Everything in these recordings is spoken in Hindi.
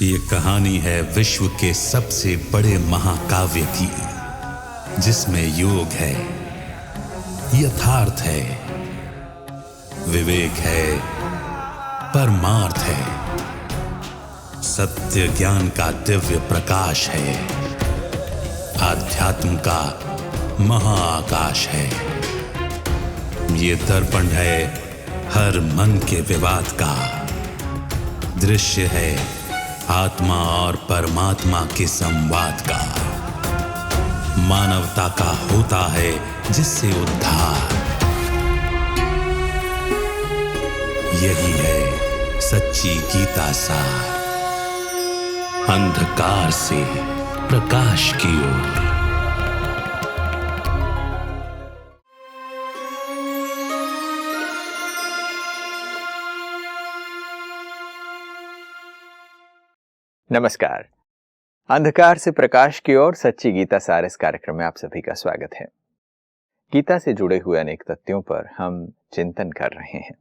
ये कहानी है विश्व के सबसे बड़े महाकाव्य की, जिसमें योग है, यथार्थ है, विवेक है, परमार्थ है, सत्य ज्ञान का दिव्य प्रकाश है, आध्यात्म का महाआकाश है। ये दर्पण है हर मन के विवाद का, दृश्य है आत्मा और परमात्मा के संवाद का, मानवता का होता है जिससे उद्धार। यही है सच्ची गीता सार, अंधकार से प्रकाश की ओर। नमस्कार। अंधकार से प्रकाश की ओर सच्ची गीता सार इस कार्यक्रम में आप सभी का स्वागत है। गीता से जुड़े हुए अनेक तथ्यों पर हम चिंतन कर रहे हैं।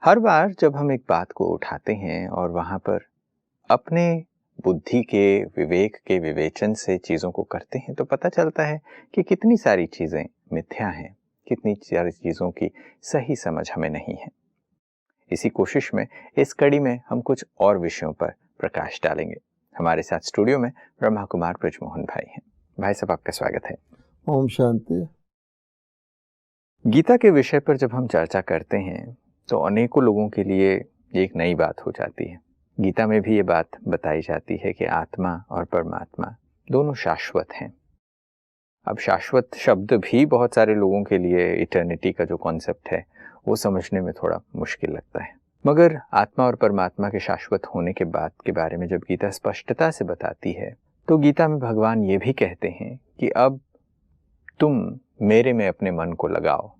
हर बार जब हम एक बात को उठाते हैं और वहां पर अपने बुद्धि के, विवेक के विवेचन से चीजों को करते हैं, तो पता चलता है कि कितनी सारी चीजें मिथ्या हैं, कितनी सारी चीजों की सही समझ हमें नहीं है। इसी कोशिश में इस कड़ी में हम कुछ और विषयों पर प्रकाश डालेंगे। हमारे साथ स्टूडियो में ब्रह्मा कुमार ब्रजमोहन भाई हैं। भाई साहब, आपका स्वागत है। ओम शांति। गीता के विषय पर जब हम चर्चा करते हैं तो अनेकों लोगों के लिए एक नई बात हो जाती है। गीता में भी ये बात बताई जाती है कि आत्मा और परमात्मा दोनों शाश्वत हैं। अब शाश्वत शब्द भी बहुत सारे लोगों के लिए इटर्निटी का जो कॉन्सेप्ट है वो समझने में थोड़ा मुश्किल लगता है, मगर आत्मा और परमात्मा के शाश्वत होने के बात के बारे में जब गीता स्पष्टता से बताती है तो गीता में भगवान ये भी कहते हैं कि अब तुम मेरे में अपने मन को लगाओ।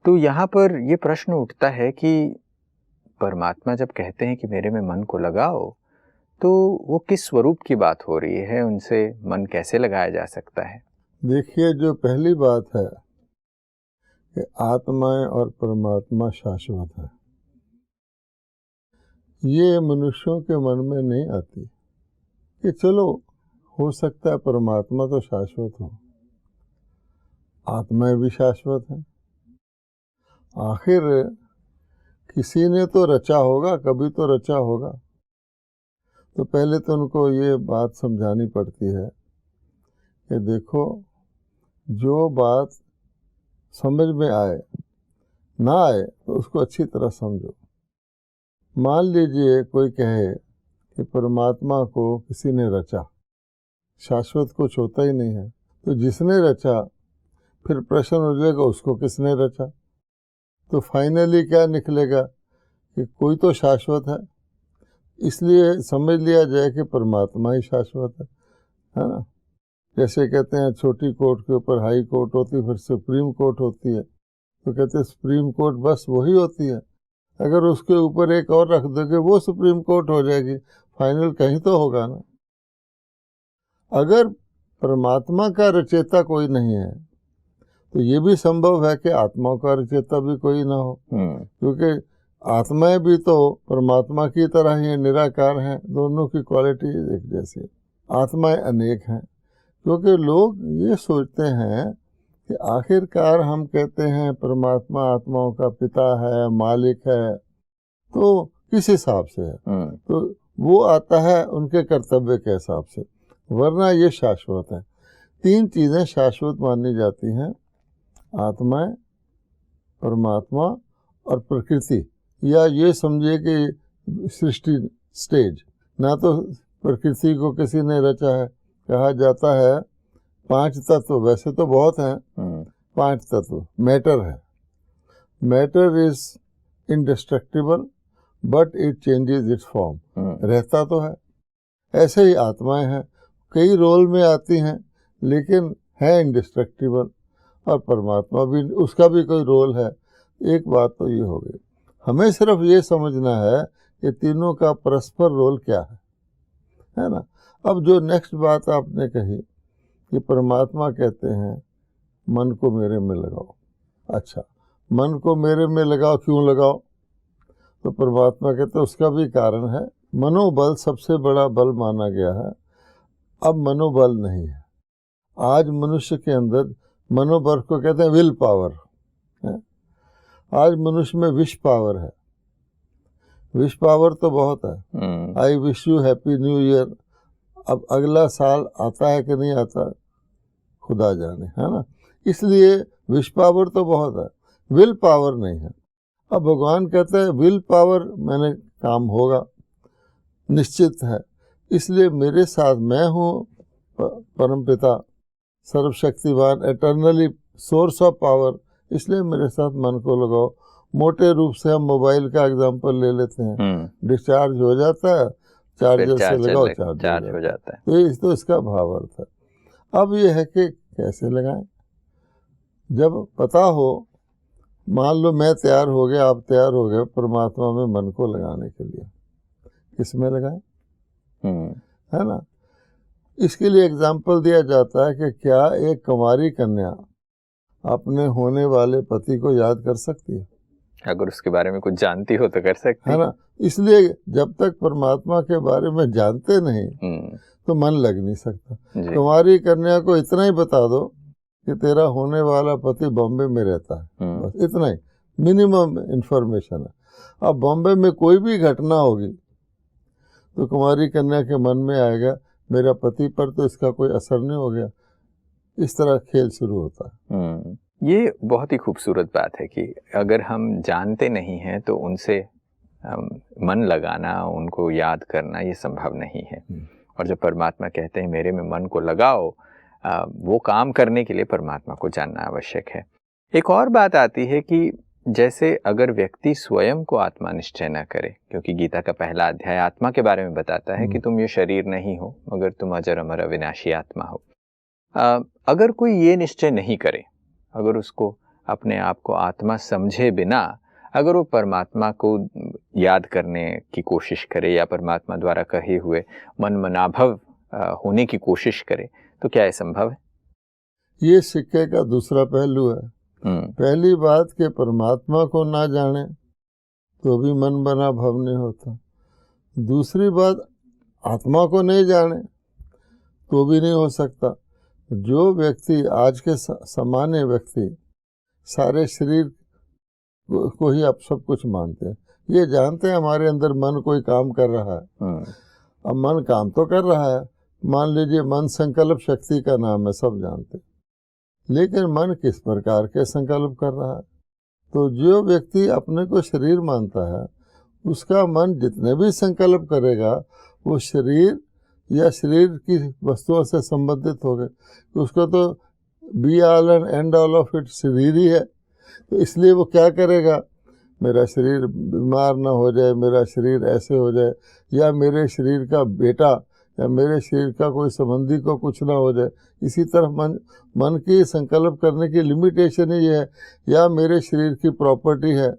तो यहाँ पर यह प्रश्न उठता है कि परमात्मा जब कहते हैं कि मेरे में मन को लगाओ, तो वो किस स्वरूप की बात हो रही है, उनसे मन कैसे लगाया जा सकता है? देखिए, जो पहली बात है कि आत्मा और परमात्मा शाश्वत है, ये मनुष्यों के मन में नहीं आती कि चलो हो सकता है परमात्मा तो शाश्वत हो, आत्मा भी शाश्वत है। आखिर किसी ने तो रचा होगा, कभी तो रचा होगा। तो पहले तो उनको ये बात समझानी पड़ती है कि देखो, जो बात समझ में आए ना आए तो उसको अच्छी तरह समझो। मान लीजिए कोई कहे कि परमात्मा को किसी ने रचा, शाश्वत कुछ होता ही नहीं है, तो जिसने रचा, फिर प्रश्न हो जाएगा उसको किसने रचा। तो फाइनली क्या निकलेगा कि कोई तो शाश्वत है, इसलिए समझ लिया जाए कि परमात्मा ही शाश्वत है ना। जैसे कहते हैं छोटी कोर्ट के ऊपर हाई कोर्ट होती है, फिर सुप्रीम कोर्ट होती है, तो कहते हैं सुप्रीम कोर्ट बस वही होती है। अगर उसके ऊपर एक और रख दोगे वो सुप्रीम कोर्ट हो जाएगी, फाइनल कहीं तो होगा ना। अगर परमात्मा का रचेता कोई नहीं है तो ये भी संभव है कि आत्मा का रचेता भी कोई ना हो, क्योंकि आत्माएं भी तो परमात्मा की तरह ही निराकार हैं, दोनों की क्वालिटी एक जैसी। आत्माएं अनेक हैं, क्योंकि लोग ये सोचते हैं कि आखिरकार हम कहते हैं परमात्मा आत्माओं का पिता है, मालिक है, तो किस हिसाब से है? तो वो आता है उनके कर्तव्य के हिसाब से, वरना ये शाश्वत है। तीन चीज़ें शाश्वत मानी जाती हैं, आत्माएं, परमात्मा और प्रकृति। या ये समझिए कि सृष्टि स्टेज। ना तो प्रकृति को किसी ने रचा है, कहा जाता है 5 तत्व, वैसे तो बहुत हैं, 5 तत्व। मैटर है, matter is indestructible but it changes it's form, रहता तो है। ऐसे ही आत्माएं हैं, कई रोल में आती हैं लेकिन है इंडिस्ट्रक्टिबल, और परमात्मा भी, उसका भी कोई रोल है। एक बात तो ये हो गई, हमें सिर्फ ये समझना है कि तीनों का परस्पर रोल क्या है ना। अब जो नेक्स्ट बात आपने कही कि परमात्मा कहते हैं मन को मेरे में लगाओ। अच्छा, मन को मेरे में लगाओ, क्यों लगाओ? तो परमात्मा कहते हैं उसका भी कारण है, मनोबल सबसे बड़ा बल माना गया है। अब मनोबल नहीं है। आज मनुष्य के अंदर मनोबल को कहते हैं विल पावर है। आज मनुष्य में विश पावर है। विश पावर तो बहुत है। I wish you happy new year. अब अगला साल आता है कि नहीं आता खुदा जाने, है ना। इसलिए विश पावर तो बहुत है, विल पावर नहीं है। अब भगवान कहते हैं विल पावर मैंने काम होगा, निश्चित है। इसलिए मेरे साथ मैं हूँ परमपिता सर्वशक्तिवान, एटर्नली सोर्स ऑफ पावर, इसलिए मेरे साथ मन को लगाओ। मोटे रूप से हम मोबाइल का एग्जांपल ले लेते हैं, डिस्चार्ज हो जाता है, चार्जर से लगाओ चार्ज हो जाता है। तो इसका भाव अर्थ है। अब ये है कि कैसे लगाएं। जब पता हो, मान लो मैं तैयार हो गया, आप तैयार हो गए परमात्मा में मन को लगाने के लिए, किस में लगाएं, है ना। इसके लिए एग्जाम्पल दिया जाता है कि क्या एक कुंवारी कन्या अपने होने वाले पति को याद कर सकती है? अगर उसके बारे में कुछ जानती हो तो कर सकती है ना। इसलिए जब तक परमात्मा के बारे में जानते नहीं तो मन लग नहीं सकता। कुंवारी कन्या को इतना ही बता दो कि तेरा होने वाला पति बॉम्बे में रहता है, बस इतना ही मिनिमम इंफॉर्मेशन है। अब बॉम्बे में कोई भी घटना होगी तो कुंवारी कन्या के मन में आएगा मेरा पति पर तो इसका कोई असर नहीं हो गया। इस तरह खेल शुरू होता है। ये बहुत ही खूबसूरत बात है कि अगर हम जानते नहीं हैं तो उनसे मन लगाना, उनको याद करना ये संभव नहीं है। और जब परमात्मा कहते हैं मेरे में मन को लगाओ, वो काम करने के लिए परमात्मा को जानना आवश्यक है। एक और बात आती है कि जैसे अगर व्यक्ति स्वयं को आत्मा निश्चय न करे, क्योंकि गीता का पहला अध्याय आत्मा के बारे में बताता है कि तुम ये शरीर नहीं हो मगर तुम अजर अमर अविनाशी आत्मा हो। अगर कोई ये निश्चय नहीं करे, अगर उसको अपने आप को आत्मा समझे बिना अगर वो परमात्मा को याद करने की कोशिश करे या परमात्मा द्वारा कहे हुए मन मनाभव होने की कोशिश करे, तो क्या ये संभव है? ये सिक्के का दूसरा पहलू है। पहली बात कि परमात्मा को ना जाने तो भी मन बना भव नहीं होता। दूसरी बात, आत्मा को नहीं जाने तो भी नहीं हो सकता। जो व्यक्ति आज के सामान्य व्यक्ति सारे शरीर को ही अब सब कुछ मानते हैं, ये जानते हैं हमारे अंदर मन कोई काम कर रहा है। अब मन काम तो कर रहा है, मान लीजिए मन संकल्प शक्ति का नाम है, सब जानते हैं, लेकिन मन किस प्रकार के संकल्प कर रहा है। तो जो व्यक्ति अपने को शरीर मानता है उसका मन जितने भी संकल्प करेगा वो शरीर या शरीर की वस्तुओं से संबंधित हो गए। उसको तो be all and and all of it शरीर ही है। तो इसलिए वो क्या करेगा, मेरा शरीर बीमार ना हो जाए, मेरा शरीर ऐसे हो जाए, या मेरे शरीर का बेटा या मेरे शरीर का कोई संबंधी को कुछ ना हो जाए। इसी तरह मन की संकल्प करने की लिमिटेशन ही है, या मेरे शरीर की प्रॉपर्टी है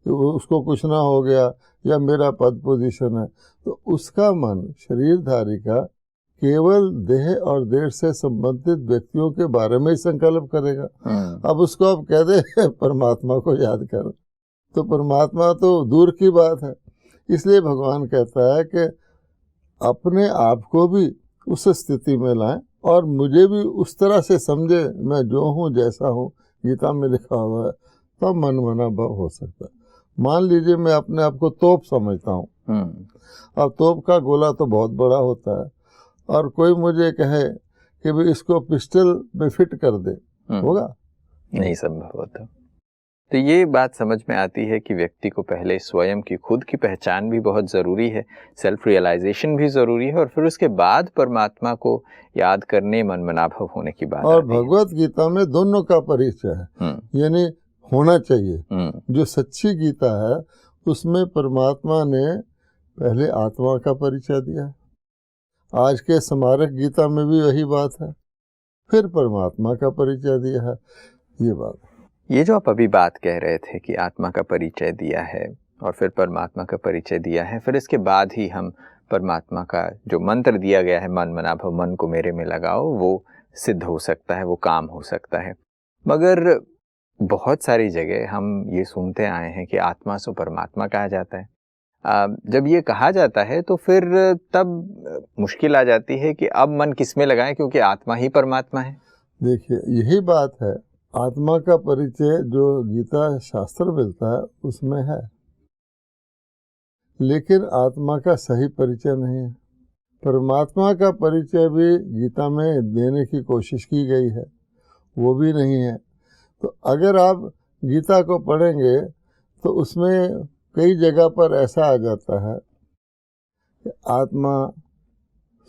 उसको कुछ ना हो गया, या मेरा पद पोजीशन है, तो उसका मन शरीरधारी का केवल देह और देह से संबंधित व्यक्तियों के बारे में ही संकल्प करेगा। अब उसको आप कह दे परमात्मा को याद कर, तो परमात्मा तो दूर की बात है। इसलिए भगवान कहता है कि अपने आप को भी उस स्थिति में लाएं और मुझे भी उस तरह से समझे, मैं जो हूँ जैसा हूँ, गीता में लिखा हुआ है, तब मन मना भाव हो सकता है। मान लीजिए मैं अपने आप को तोप समझता हूँ, अब तोप का गोला तो बहुत बड़ा होता है, और कोई मुझे कहे कि भाई इसको पिस्टल में फिट कर दे, होगा? नहीं संभव होता। तो ये बात समझ में आती है कि व्यक्ति को पहले स्वयं की खुद की पहचान भी बहुत ज़रूरी है, सेल्फ रियलाइजेशन भी ज़रूरी है, और फिर उसके बाद परमात्मा को याद करने, मन मनाभव होने की बात। और भगवत गीता में दोनों का परिचय है, यानी होना चाहिए। जो सच्ची गीता है उसमें परमात्मा ने पहले आत्मा का परिचय दिया। आज के स्मारक गीता में भी वही बात है, फिर परमात्मा का परिचय दिया है। ये बात, ये जो आप अभी बात कह रहे थे कि आत्मा का परिचय दिया है और फिर परमात्मा का परिचय दिया है, फिर इसके बाद ही हम परमात्मा का जो मंत्र दिया गया है, मन मनाभव, मन को मेरे में लगाओ, वो सिद्ध हो सकता है, वो काम हो सकता है। मगर बहुत सारी जगह हम ये सुनते आए हैं कि आत्मा सो परमात्मा कहा जाता है, जब ये कहा जाता है तो फिर तब मुश्किल आ जाती है कि अब मन किस में लगाएं, क्योंकि आत्मा ही परमात्मा है। देखिए यही बात है, आत्मा का परिचय जो गीता शास्त्र मिलता है उसमें है, लेकिन आत्मा का सही परिचय नहीं है। परमात्मा का परिचय भी गीता में देने की कोशिश की गई है, वो भी नहीं है। तो अगर आप गीता को पढ़ेंगे तो उसमें कई जगह पर ऐसा आ जाता है कि आत्मा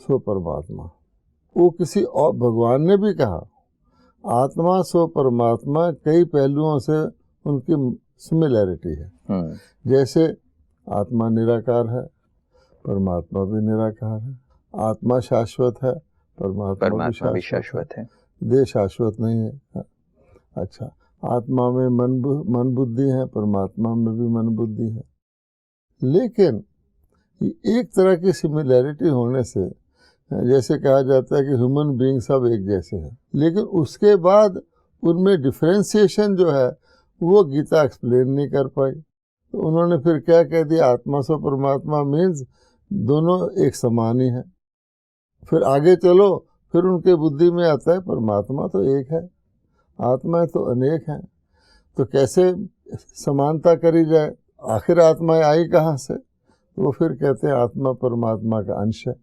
सो परमात्मा, वो किसी और भगवान ने भी कहा आत्मा सो परमात्मा, कई पहलुओं से उनकी सिमिलैरिटी है। जैसे आत्मा निराकार है, परमात्मा भी निराकार है। आत्मा शाश्वत है, परमात्मा भी शाश्वत है। देह शाश्वत नहीं है। अच्छा, आत्मा में मन बुद्धि है, परमात्मा में भी मन बुद्धि है। लेकिन एक तरह की सिमिलैरिटी होने से, जैसे कहा जाता है कि ह्यूमन बीइंग सब एक जैसे हैं, लेकिन उसके बाद उनमें डिफरेंशिएशन जो है वो गीता एक्सप्लेन नहीं कर पाई। तो उन्होंने फिर क्या कह दिया, आत्मा सो परमात्मा मीन्स दोनों एक समान ही है। फिर आगे चलो, फिर उनके बुद्धि में आता है परमात्मा तो एक है, आत्मा तो अनेक हैं, तो कैसे समानता करी जाए, आखिर आत्मा आई कहाँ से? तो वो फिर कहते हैं आत्मा परमात्मा का अंश है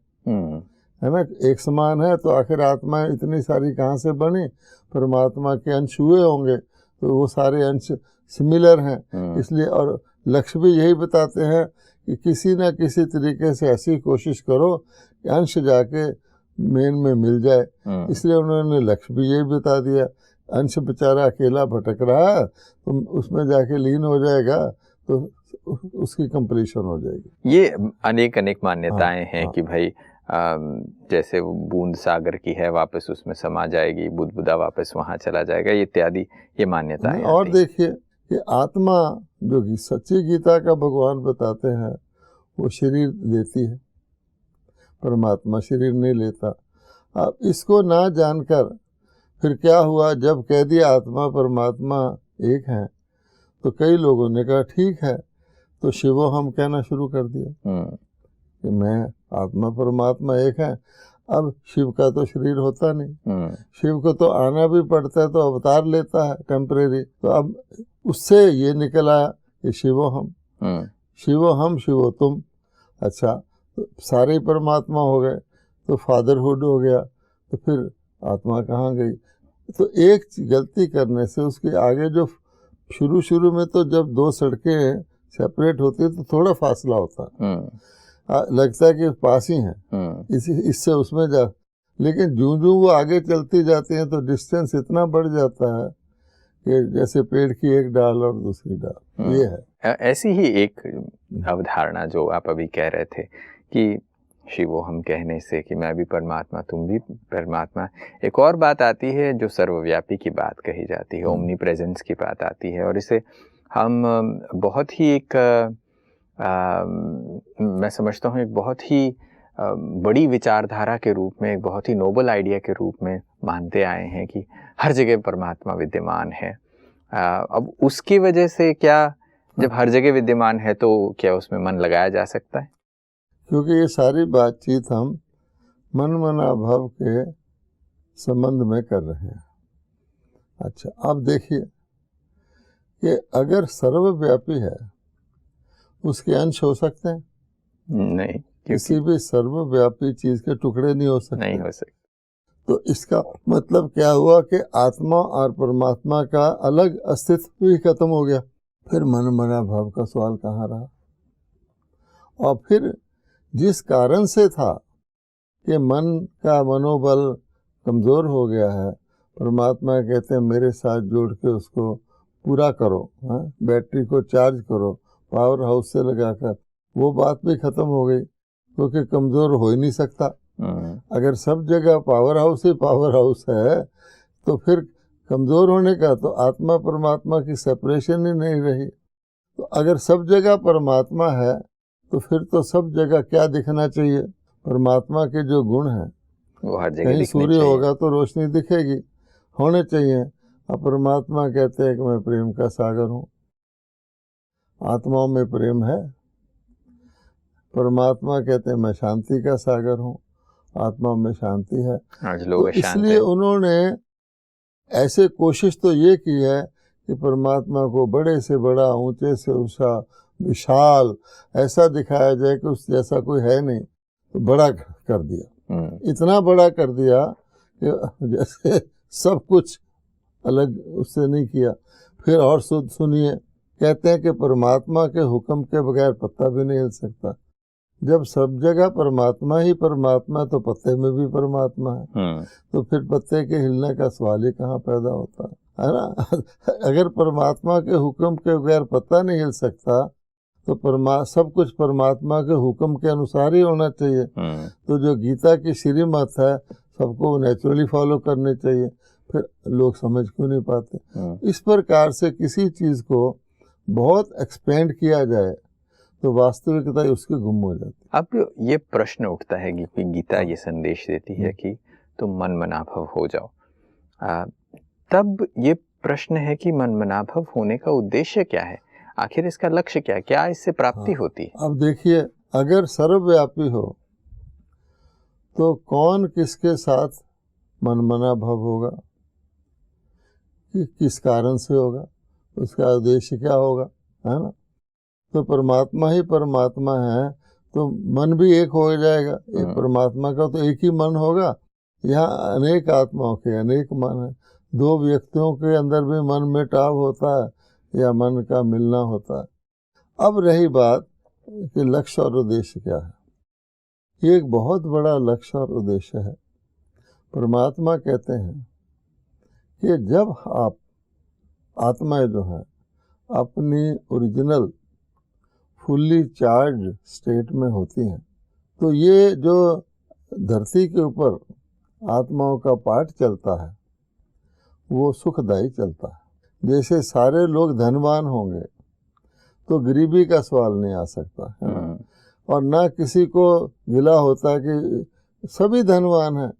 ना, एक समान है तो आखिर आत्मा इतनी सारी कहाँ से बनी? परमात्मा के अंश हुए होंगे, तो वो सारे अंश सिमिलर हैं। इसलिए और लक्ष्य भी यही बताते हैं कि किसी न किसी तरीके से ऐसी कोशिश करो कि अंश जाके मेन में मिल जाए। इसलिए उन्होंने लक्ष्य भी यही बता दिया, अंश बेचारा अकेला भटक रहा है तो उसमें जाके लीन हो जाएगा तो उसकी कंप्लीशन हो जाएगी। ये अनेक अनेक मान्यताएं हैं कि भाई जैसे वो बूंद सागर की है, वापस उसमें समा जाएगी, बुदबुदा वापस वहां चला जाएगा, ये इत्यादि ये मान्यताएं। और देखिए कि आत्मा जो कि सच्ची गीता का भगवान बताते हैं वो शरीर लेती है, परमात्मा शरीर नहीं लेता। अब इसको ना जानकर फिर क्या हुआ, जब कह दिया आत्मा परमात्मा एक हैं तो कई लोगों ने कहा ठीक है, तो शिवो हम कहना शुरू कर दिया कि मैं आत्मा परमात्मा एक है। अब शिव का तो शरीर होता नहीं, शिव को तो आना भी पड़ता है, तो अवतार लेता है टेम्परेरी। तो अब उससे ये निकल आया कि शिवो हम, शिवो हम शिवो तुम। अच्छा, तो सारे परमात्मा हो गए, तो फादरहुड हो गया, तो फिर आत्मा कहाँ गई? तो एक गलती करने से उसके आगे जो शुरू में तो जब दो सड़कें सेपरेट होती है तो थोड़ा फासला होता है, लगता है कि पास ही हैं, इससे उसमें जा, लेकिन जूं वो आगे चलती जाती हैं तो डिस्टेंस इतना बढ़ जाता है कि जैसे पेड़ की एक डाल और दूसरी डाल। ये है ऐसी ही एक अवधारणा जो आप अभी कह रहे थे कि शिवो हम कहने से कि मैं भी परमात्मा तुम भी परमात्मा। एक और बात आती है जो सर्वव्यापी की बात कही जाती है, ओमनी प्रेजेंस की बात आती है, और इसे हम बहुत ही एक मैं समझता हूँ एक बहुत ही बड़ी विचारधारा के रूप में, एक बहुत ही नोबल आइडिया के रूप में मानते आए हैं कि हर जगह परमात्मा विद्यमान है। अब उसकी वजह से क्या, जब हर जगह विद्यमान है तो क्या उसमें मन लगाया जा सकता है? क्योंकि ये सारी बातचीत हम मन मनाभाव के संबंध में कर रहे हैं। अच्छा, अब देखिए कि अगर सर्वव्यापी है उसके अंश हो सकते हैं? नहीं, किसी भी सर्वव्यापी चीज के टुकड़े नहीं हो सकते। नहीं हो सकते। तो इसका मतलब क्या हुआ कि आत्मा और परमात्मा का अलग अस्तित्व भी खत्म हो गया। फिर मन मनाभाव का सवाल कहाँ रहा? और फिर जिस कारण से था कि मन का मनोबल कमज़ोर हो गया है, परमात्मा कहते हैं मेरे साथ जोड़ के उसको पूरा करो, बैटरी को चार्ज करो पावर हाउस से लगाकर, वो बात भी ख़त्म हो गई क्योंकि कमज़ोर हो ही नहीं सकता। अगर सब जगह पावर हाउस ही पावर हाउस है तो फिर कमज़ोर होने का तो आत्मा परमात्मा की सेपरेशन ही नहीं रही। तो अगर सब जगह परमात्मा है तो फिर तो सब जगह क्या दिखना चाहिए? परमात्मा के जो गुण हैं वो हर जगह। कहीं सूर्य होगा तो रोशनी दिखेगी, होने चाहिए। अब परमात्मा कहते हैं कि मैं प्रेम का सागर हूँ, आत्माओं में प्रेम है, परमात्मा कहते हैं मैं शांति का सागर हूँ, आत्मा में शांति है। आज लोग तो शांत इसलिए हैं। उन्होंने ऐसे कोशिश तो ये की है कि परमात्मा को बड़े से बड़ा, ऊंचे से ऊंचा, विशाल ऐसा दिखाया जाए कि उस जैसा कोई है नहीं, तो बड़ा कर दिया। इतना बड़ा कर दिया कि जैसे सब कुछ अलग उससे नहीं किया। फिर और सुनिए, कहते हैं कि परमात्मा के हुक्म के बगैर पत्ता भी नहीं हिल सकता। जब सब जगह परमात्मा ही परमात्मा, तो पत्ते में भी परमात्मा है, तो फिर पत्ते के हिलने का सवाल ही कहाँ पैदा होता है ना। अगर परमात्मा के हुक्म के बगैर पत्ता नहीं हिल सकता, तो सब कुछ परमात्मा के हुक्म के अनुसार ही होना चाहिए। तो जो गीता की श्रीमत है, सबको नेचुरली फॉलो करनी चाहिए। फिर लोग समझ क्यों नहीं पाते? इस प्रकार से किसी चीज को बहुत एक्सपेंड किया जाए तो वास्तविकता उसकी गुम हो जाती है। अब ये प्रश्न उठता है कि गीता ये संदेश देती है कि तुम मनमनाभव हो जाओ। तब ये प्रश्न है कि मनमनाभव होने का उद्देश्य क्या है? आखिर इसका लक्ष्य क्या है? क्या इससे प्राप्ति होती है? अब देखिए, अगर सर्वव्यापी हो तो कौन किसके साथ मनमनाभव होगा, कि किस कारण से होगा, उसका उद्देश्य क्या होगा, है ना। तो परमात्मा ही परमात्मा है, तो मन भी एक हो जाएगा। एक परमात्मा का तो एक ही मन होगा। यहाँ अनेक आत्माओं के अनेक मन है। दो व्यक्तियों के अंदर भी मन में टाव होता है या मन का मिलना होता है। अब रही बात कि लक्ष्य और उद्देश्य क्या है। ये एक बहुत बड़ा लक्ष्य और उद्देश्य है। परमात्मा कहते हैं कि जब आप आत्माएं जो हैं अपनी ओरिजिनल फुल्ली चार्ज स्टेट में होती हैं, तो ये जो धरती के ऊपर आत्माओं का पाठ चलता है वो सुखदायी चलता है। जैसे सारे लोग धनवान होंगे तो गरीबी का सवाल नहीं आ सकता है ना, और ना किसी को गिला होता कि सभी धनवान हैं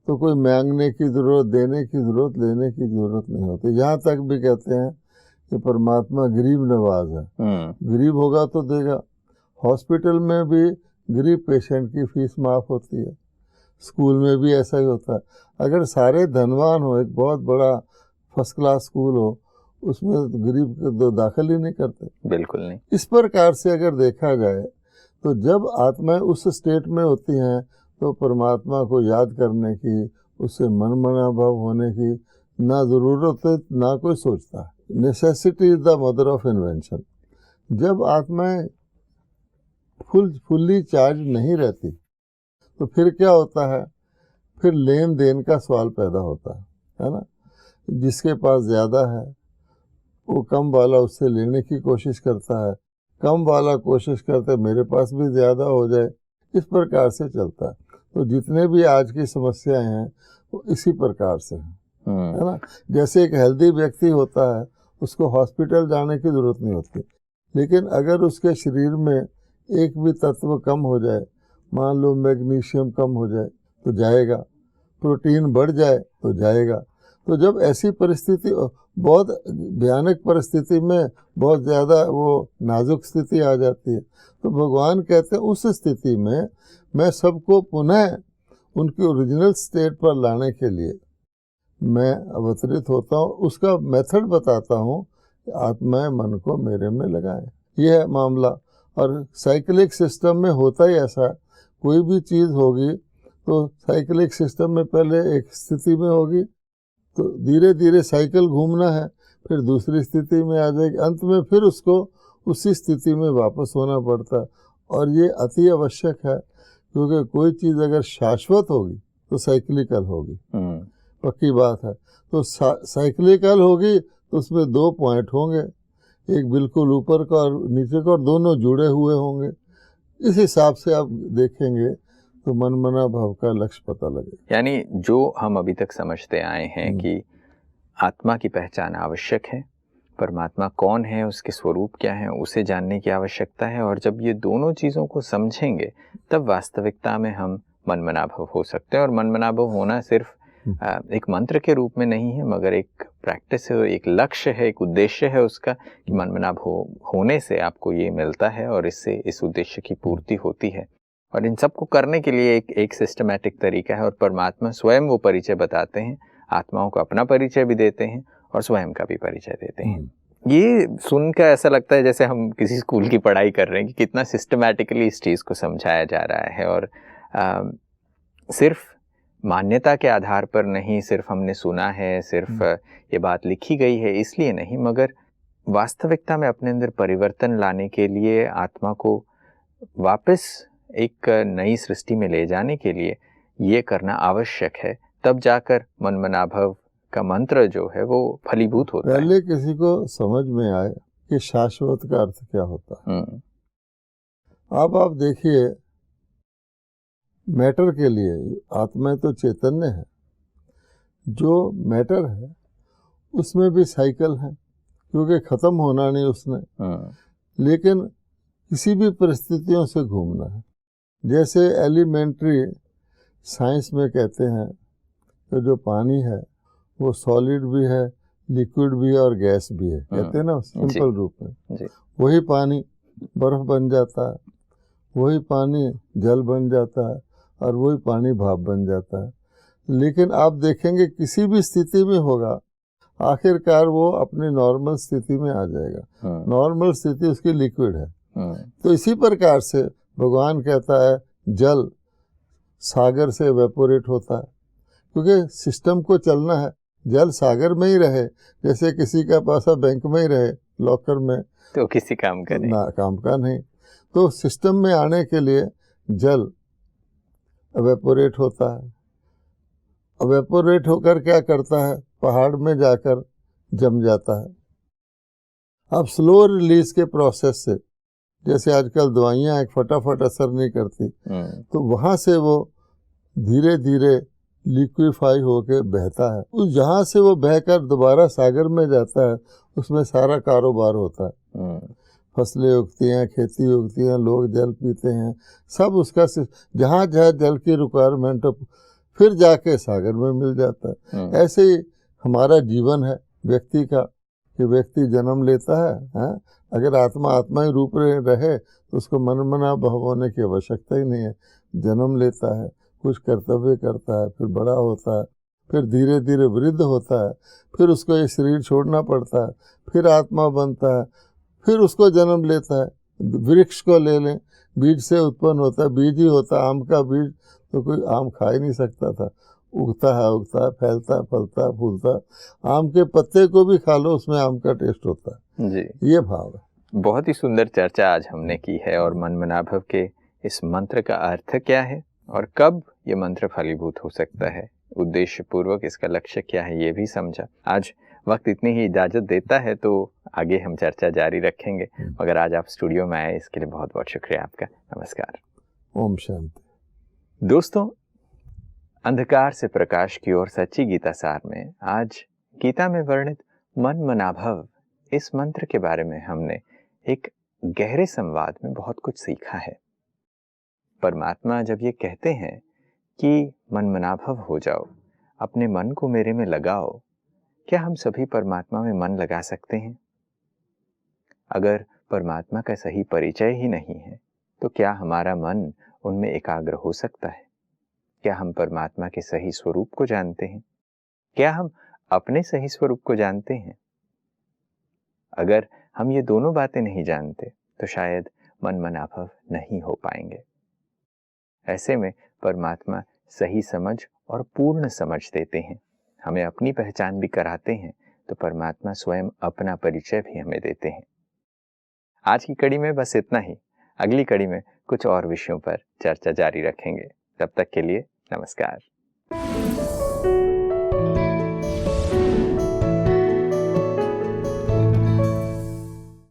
तो कोई मांगने की जरूरत, देने की जरूरत, लेने की जरूरत नहीं होती। यहाँ तक भी कहते हैं कि परमात्मा गरीब नवाज है। गरीब होगा तो देगा। हॉस्पिटल में भी गरीब पेशेंट की फीस माफ होती है, स्कूल में भी ऐसा ही होता है। अगर सारे धनवान हो, एक बहुत बड़ा फर्स्ट क्लास स्कूल हो, उसमें तो गरीब तो दाखिल ही नहीं करते। बिल्कुल नहीं। इस प्रकार से अगर देखा जाए तो जब आत्माएं उस स्टेट में होती हैं तो परमात्मा को याद करने की, उससे मनमनाभाव होने की ना ज़रूरत है, ना कोई सोचता है। Necessity is the mother of invention. जब आत्माएं फुल्ली चार्ज नहीं रहती तो फिर क्या होता है, फिर लेन देन का सवाल पैदा होता है ना। जिसके पास ज़्यादा है वो कम वाला उससे लेने की कोशिश करता है, कम वाला कोशिश करता है मेरे पास भी ज़्यादा हो जाए। इस प्रकार से चलता है। तो जितने भी आज की समस्याएं हैं वो इसी प्रकार से हैं, है ना। जैसे एक हेल्दी व्यक्ति होता है, उसको हॉस्पिटल जाने की ज़रूरत नहीं होती, लेकिन अगर उसके शरीर में एक भी तत्व कम हो जाए, मान लो मैग्नीशियम कम हो जाए तो जाएगा, प्रोटीन बढ़ जाए तो जाएगा। तो जब ऐसी परिस्थिति, बहुत भयानक परिस्थिति में बहुत ज़्यादा वो नाजुक स्थिति आ जाती है, तो भगवान कहते हैं उस स्थिति में मैं सबको पुनः उनकी ओरिजिनल स्टेट पर लाने के लिए मैं अवतरित होता हूँ। उसका मेथड बताता हूँ कि आत्माएं मन को मेरे में लगाएं। यह है मामला। और साइक्लिक सिस्टम में होता ही ऐसा है, कोई भी चीज़ होगी तो साइक्लिक सिस्टम में पहले एक स्थिति में होगी, तो धीरे धीरे साइकिल घूमना है, फिर दूसरी स्थिति में आ जाएगी, अंत में फिर उसको उसी स्थिति में वापस होना पड़ता है। और ये अति आवश्यक है, क्योंकि कोई चीज़ अगर शाश्वत होगी तो साइक्लिकल होगी, पक्की बात है। तो साइक्लिकल होगी तो उसमें दो पॉइंट होंगे, एक बिल्कुल ऊपर का और नीचे का, और दोनों जुड़े हुए होंगे। इस हिसाब से आप देखेंगे तो मनमनाभाव का लक्ष्य पता लगेगा। यानी जो हम अभी तक समझते आए हैं कि आत्मा की पहचान आवश्यक है, परमात्मा कौन है, उसके स्वरूप क्या है, उसे जानने की आवश्यकता है, और जब ये दोनों चीज़ों को समझेंगे तब वास्तविकता में हम मनमनाभव हो सकते हैं। और मनमनाभव होना सिर्फ एक मंत्र के रूप में नहीं है, मगर एक प्रैक्टिस है, एक लक्ष्य है, एक उद्देश्य है उसका कि मनमनाभ होने से आपको ये मिलता है और इससे इस उद्देश्य की पूर्ति होती है। और इन सबको करने के लिए एक सिस्टमैटिक तरीका है और परमात्मा स्वयं वो परिचय बताते हैं, आत्माओं को अपना परिचय भी देते हैं और स्वयं का भी परिचय देते हैं। ये सुनकर ऐसा लगता है जैसे हम किसी स्कूल की पढ़ाई कर रहे हैं कि कितना सिस्टमैटिकली इस चीज़ को समझाया जा रहा है। और सिर्फ मान्यता के आधार पर नहीं, सिर्फ हमने सुना है, सिर्फ ये बात लिखी गई है इसलिए नहीं, मगर वास्तविकता में अपने अंदर परिवर्तन लाने के लिए, आत्मा को वापस एक नई सृष्टि में ले जाने के लिए ये करना आवश्यक है। तब जाकर मनमनाभव का मंत्र जो है वो फलीभूत होता है। पहले किसी को समझ में आए कि शाश्वत का अर्थ क्या होता है। अब आप देखिए, मैटर के लिए आत्मा तो चैतन्य है, जो मैटर है उसमें भी साइकिल है, क्योंकि खत्म होना नहीं उसने, लेकिन किसी भी परिस्थितियों से घूमना है। जैसे एलिमेंट्री साइंस में कहते हैं तो जो पानी है वो सॉलिड भी है, लिक्विड भी है और गैस भी है, कहते हैं ना सिंपल रूप में। वही पानी बर्फ बन जाता है, वही पानी जल बन जाता है और वही पानी भाप बन जाता है। लेकिन आप देखेंगे किसी भी स्थिति में होगा, आखिरकार वो अपनी नॉर्मल स्थिति में आ जाएगा। नॉर्मल स्थिति उसकी लिक्विड है। तो इसी प्रकार से भगवान कहता है जल सागर से एवेपोरेट होता है, क्योंकि सिस्टम को चलना है, जल सागर में ही रहे, जैसे किसी का पैसा बैंक में ही रहे लॉकर में, तो किसी काम का नहीं, काम का नहीं। तो सिस्टम में आने के लिए जल एवेपोरेट होता है। एवेपोरेट होकर क्या करता है, पहाड़ में जाकर जम जाता है। अब स्लो रिलीज के प्रोसेस से, जैसे आजकल दवाइयाँ एक फटाफट असर नहीं करती, तो वहाँ से वो धीरे धीरे लिक्विफाई होके बहता है। उस जहाँ से वो बहकर दोबारा सागर में जाता है, उसमें सारा कारोबार होता है। फसलें उगती हैं, खेती उगती हैं, लोग जल पीते हैं, सब उसका जहाँ जहाँ जल की रिक्वायरमेंट हो फिर जाके सागर में मिल जाता है। ऐसे ही हमारा जीवन है व्यक्ति का, कि व्यक्ति जन्म लेता है, अगर आत्मा ही रूप रहे तो उसको मनमनाभव होने की आवश्यकता ही नहीं है। जन्म लेता है, कुछ कर्तव्य करता है, फिर बड़ा होता है, फिर धीरे धीरे वृद्ध होता है, फिर उसको ये शरीर छोड़ना पड़ता है, फिर आत्मा बनता है, फिर उसको जन्म लेता है। वृक्ष को ले लें, बीज से उत्पन्न होता है, बीज ही होता है। आम का बीज तो कोई आम खा ही नहीं सकता था, उगता है, फैलता है, फलता है, फूलता है। आम के पत्ते को भी खा लो, उसमें आम का टेस्ट होता है जी। ये भाव है। बहुत ही सुंदर चर्चा आज हमने की है, और मनमनाभव के इस मंत्र का अर्थ क्या है और कब ये मंत्र फलीभूत हो सकता है, उद्देश्य पूर्वक इसका लक्ष्य क्या है, ये भी समझा। आज वक्त इतनी ही इजाज़त देता है, तो आगे हम चर्चा जारी रखेंगे, मगर आज आप स्टूडियो में आए इसके लिए बहुत बहुत शुक्रिया आपका। नमस्कार। ओम शांति। दोस्तों, अंधकार से प्रकाश की ओर सच्ची गीता सार में आज गीता में वर्णित मनमनाभव इस मंत्र के बारे में हमने एक गहरे संवाद में बहुत कुछ सीखा है। परमात्मा जब ये कहते हैं कि मनमनाभव हो जाओ, अपने मन को मेरे में लगाओ, क्या हम सभी परमात्मा में मन लगा सकते हैं? अगर परमात्मा का सही परिचय ही नहीं है तो क्या हमारा मन उनमें एकाग्र हो सकता है? क्या हम परमात्मा के सही स्वरूप को जानते हैं? क्या हम अपने सही स्वरूप को जानते हैं? अगर हम ये दोनों बातें नहीं जानते तो शायद मनमनाभव नहीं हो पाएंगे। ऐसे में परमात्मा सही समझ और पूर्ण समझ देते हैं, हमें अपनी पहचान भी कराते हैं, तो परमात्मा स्वयं अपना परिचय भी हमें देते हैं। आज की कड़ी में बस इतना ही। अगली कड़ी में कुछ और विषयों पर चर्चा जारी रखेंगे। तब तक के लिए नमस्कार।